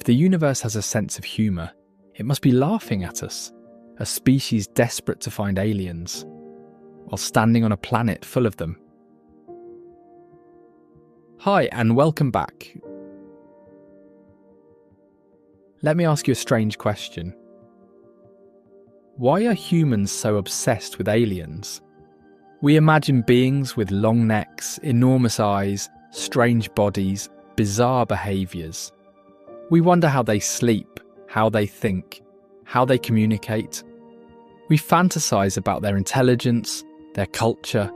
the universe has a sense of humour, it must be laughing at us, a species desperate to find aliens, while standing on a planet full of them. Hi, and welcome back. Let me ask you a strange question. Why are humans so obsessed with aliens? We imagine beings with long necks, enormous eyes, strange bodies, bizarre behaviours. We wonder how they sleep, how they think, how they communicate. We fantasize about their intelligence, their culture,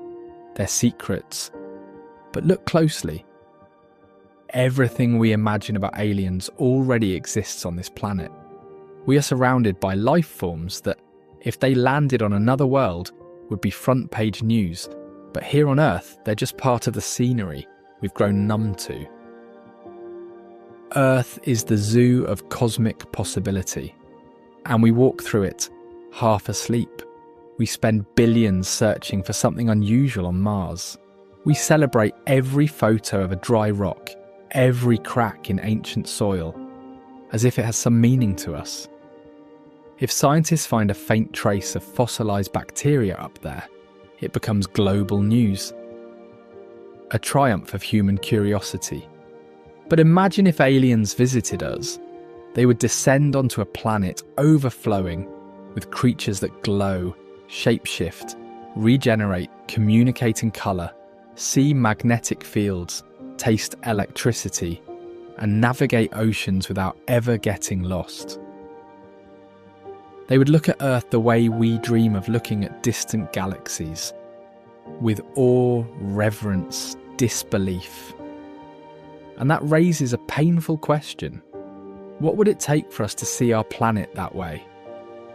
their secrets. But look closely. Everything we imagine about aliens already exists on this planet. We are surrounded by life forms that, if they landed on another world, would be front-page news. But here on Earth, they're just part of the scenery we've grown numb to. Earth is the zoo of cosmic possibility, and we walk through it half asleep. We spend billions searching for something unusual on Mars. We celebrate every photo of a dry rock, every crack in ancient soil, as if it has some meaning to us. If scientists find a faint trace of fossilised bacteria up there, it becomes global news. A triumph of human curiosity. But imagine if aliens visited us. They would descend onto a planet overflowing with creatures that glow, shapeshift, regenerate, communicate in colour, see magnetic fields, taste electricity, and navigate oceans without ever getting lost. They would look at Earth the way we dream of looking at distant galaxies, with awe, reverence, disbelief. And that raises a painful question. What would it take for us to see our planet that way?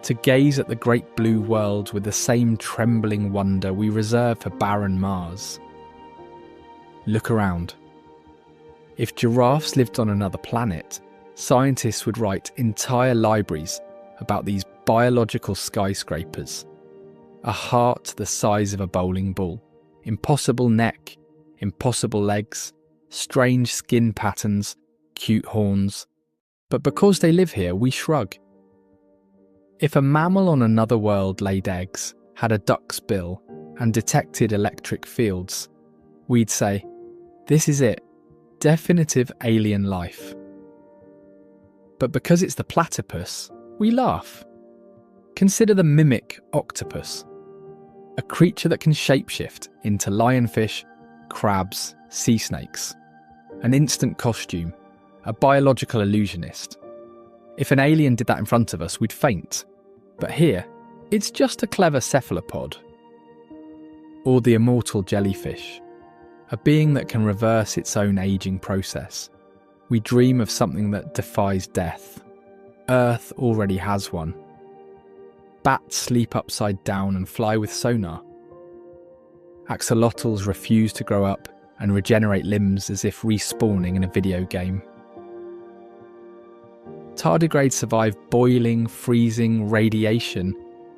To gaze at the great blue world with the same trembling wonder we reserve for barren Mars? Look around. If giraffes lived on another planet, scientists would write entire libraries about these biological skyscrapers. A heart the size of a bowling ball, impossible neck, impossible legs, strange skin patterns, cute horns. But because they live here, we shrug. If a mammal on another world laid eggs, had a duck's bill, and detected electric fields, we'd say, this is it, definitive alien life. But because it's the platypus, we laugh. Consider the mimic octopus, a creature that can shapeshift into lionfish, crabs, sea snakes, an instant costume, a biological illusionist. If an alien did that in front of us, we'd faint. But here, it's just a clever cephalopod. Or the immortal jellyfish, a being that can reverse its own aging process. We dream of something that defies death. Earth already has one. Bats sleep upside down and fly with sonar. Axolotls refuse to grow up and regenerate limbs as if respawning in a video game. Tardigrades survive boiling, freezing, radiation,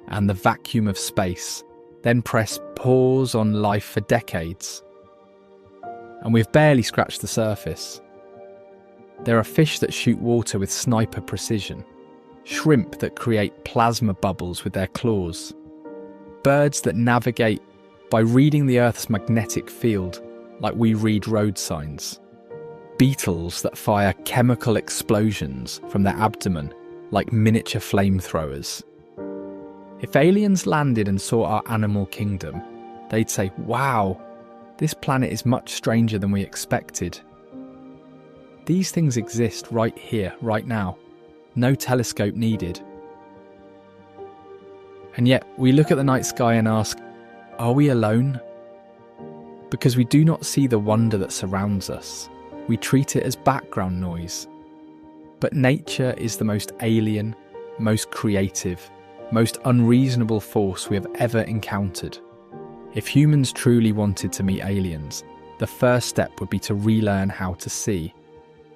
and the vacuum of space, then press pause on life for decades. And we've barely scratched the surface. There are fish that shoot water with sniper precision, shrimp that create plasma bubbles with their claws, birds that navigate by reading the Earth's magnetic field like we read road signs, beetles that fire chemical explosions from their abdomen like miniature flamethrowers. If aliens landed and saw our animal kingdom, they'd say, wow, this planet is much stranger than we expected. These things exist right here, right now. No telescope needed. And yet, we look at the night sky and ask, are we alone? Because we do not see the wonder that surrounds us. We treat it as background noise. But nature is the most alien, most creative, most unreasonable force we have ever encountered. If humans truly wanted to meet aliens, the first step would be to relearn how to see.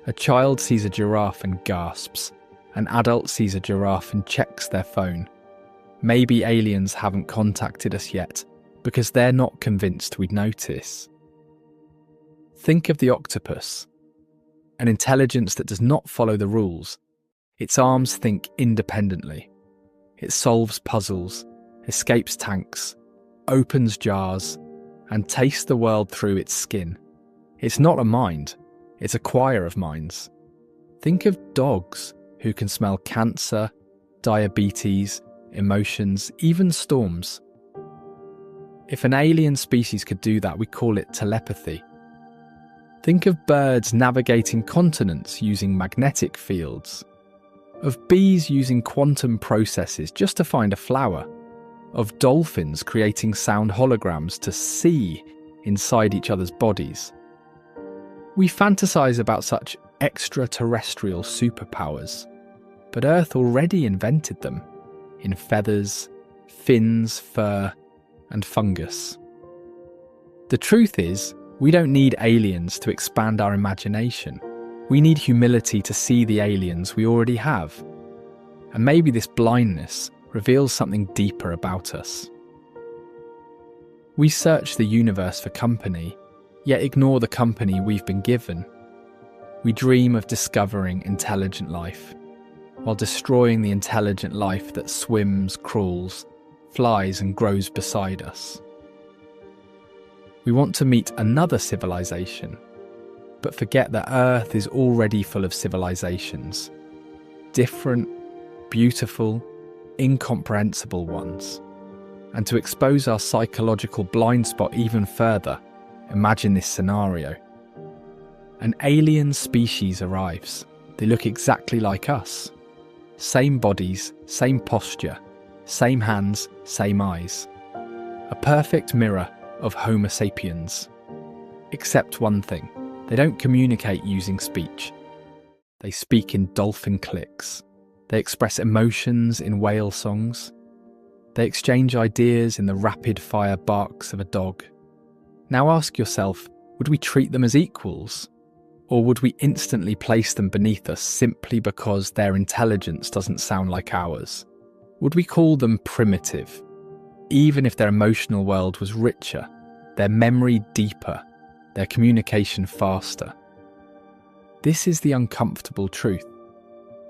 A child sees a giraffe and gasps. An adult sees a giraffe and checks their phone. Maybe aliens haven't contacted us yet because they're not convinced we'd notice. Think of the octopus. an intelligence that does not follow the rules. Its arms think independently. It solves puzzles, escapes tanks, opens jars, and tastes the world through its skin. It's not a mind, it's a choir of minds. Think of dogs who can smell cancer, diabetes, emotions, even storms. If an alien species could do that, we call it telepathy. Think of birds navigating continents using magnetic fields, of bees using quantum processes just to find a flower, of dolphins creating sound holograms to see inside each other's bodies. We fantasize about such extraterrestrial superpowers, but Earth already invented them in feathers, fins, fur, and fungus. The truth is, we don't need aliens to expand our imagination. We need humility to see the aliens we already have. And maybe this blindness reveals something deeper about us. We search the universe for company, yet ignore the company we've been given. We dream of discovering intelligent life, while destroying the intelligent life that swims, crawls, flies and grows beside us. We want to meet another civilization, but forget that Earth is already full of civilizations. Different, beautiful, incomprehensible ones. And to expose our psychological blind spot even further, imagine this scenario. An alien species arrives. They look exactly like us. Same bodies, same posture, same hands, same eyes. A perfect mirror of Homo sapiens. Except one thing, they don't communicate using speech. They speak in dolphin clicks. They express emotions in whale songs. They exchange ideas in the rapid-fire barks of a dog. Now ask yourself, would we treat them as equals? Or would we instantly place them beneath us simply because their intelligence doesn't sound like ours? Would we call them primitive, even if their emotional world was richer, their memory deeper, their communication faster? This is the uncomfortable truth.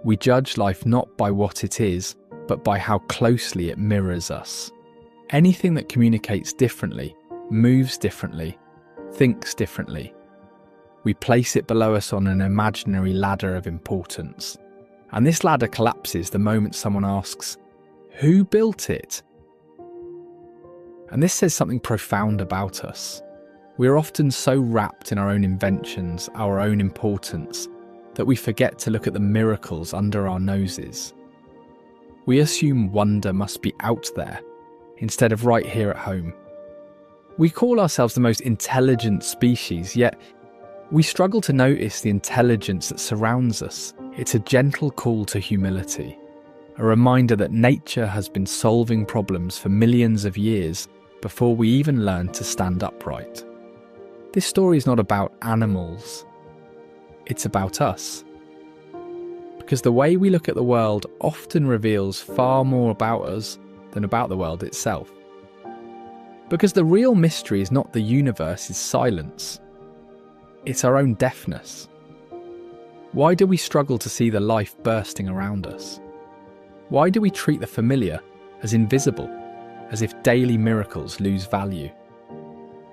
We judge life not by what it is, but by how closely it mirrors us. Anything that communicates differently, moves differently, thinks differently. We place it below us on an imaginary ladder of importance. And this ladder collapses the moment someone asks, "Who built it?" And this says something profound about us. We are often so wrapped in our own inventions, our own importance, that we forget to look at the miracles under our noses. We assume wonder must be out there, instead of right here at home. We call ourselves the most intelligent species, yet we struggle to notice the intelligence that surrounds us. It's a gentle call to humility, a reminder that nature has been solving problems for millions of years before we even learned to stand upright. This story is not about animals, it's about us. Because the way we look at the world often reveals far more about us than about the world itself. Because the real mystery is not the universe's silence, it's our own deafness. Why do we struggle to see the life bursting around us? Why do we treat the familiar as invisible, as if daily miracles lose value?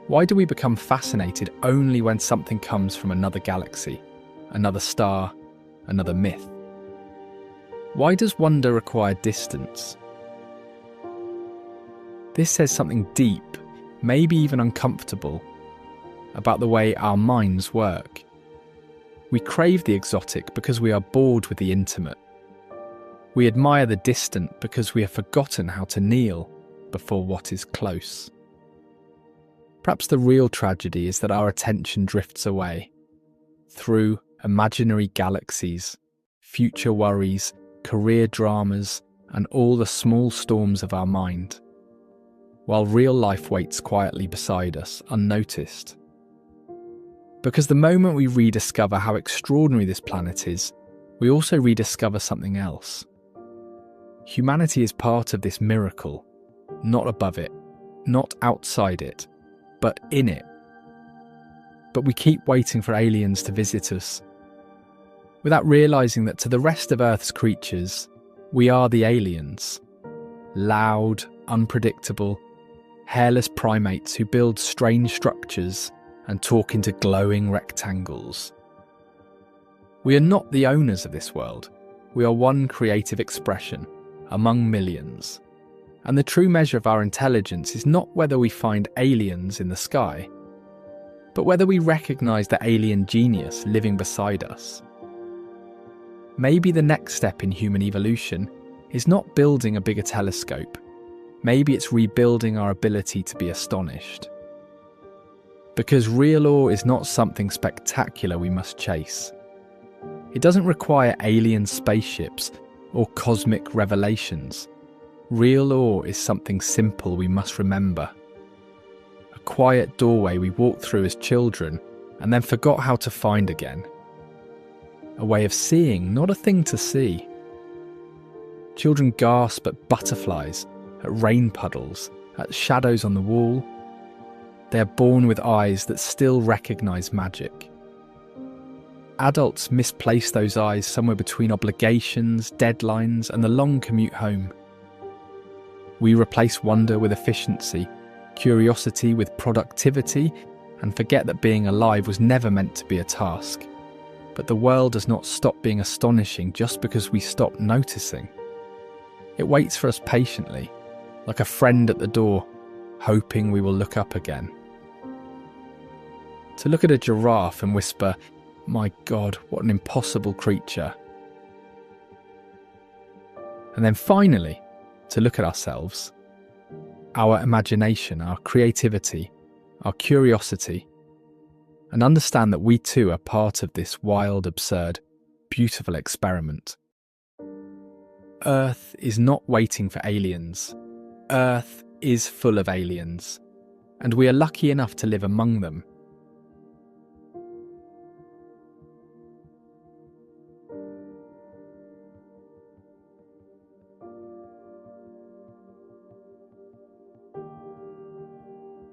Why do we become fascinated only when something comes from another galaxy, another star, another myth? Why does wonder require distance? This says something deep, maybe even uncomfortable, about the way our minds work. We crave the exotic because we are bored with the intimate. We admire the distant because we have forgotten how to kneel before what is close. Perhaps the real tragedy is that our attention drifts away through imaginary galaxies, future worries, career dramas, and all the small storms of our mind, while real life waits quietly beside us, unnoticed. Because the moment we rediscover how extraordinary this planet is, we also rediscover something else. Humanity is part of this miracle, not above it, not outside it, but in it. But we keep waiting for aliens to visit us, without realising that to the rest of Earth's creatures, we are the aliens. Loud, unpredictable, hairless primates who build strange structures and talk into glowing rectangles. We are not the owners of this world. We are one creative expression among millions. And the true measure of our intelligence is not whether we find aliens in the sky, but whether we recognise the alien genius living beside us. Maybe the next step in human evolution is not building a bigger telescope. Maybe it's rebuilding our ability to be astonished. Because real awe is not something spectacular we must chase. It doesn't require alien spaceships or cosmic revelations. Real awe is something simple we must remember. A quiet doorway we walked through as children and then forgot how to find again. A way of seeing, not a thing to see. Children gasp at butterflies, at rain puddles, at shadows on the wall. They are born with eyes that still recognise magic. Adults misplace those eyes somewhere between obligations, deadlines, and the long commute home. We replace wonder with efficiency, curiosity with productivity, and forget that being alive was never meant to be a task. But the world does not stop being astonishing just because we stop noticing. It waits for us patiently, like a friend at the door, hoping we will look up again. To look at a giraffe and whisper, "My God, what an impossible creature." And then finally, to look at ourselves, our imagination, our creativity, our curiosity, and understand that we too are part of this wild, absurd, beautiful experiment. Earth is not waiting for aliens. Earth is full of aliens, and we are lucky enough to live among them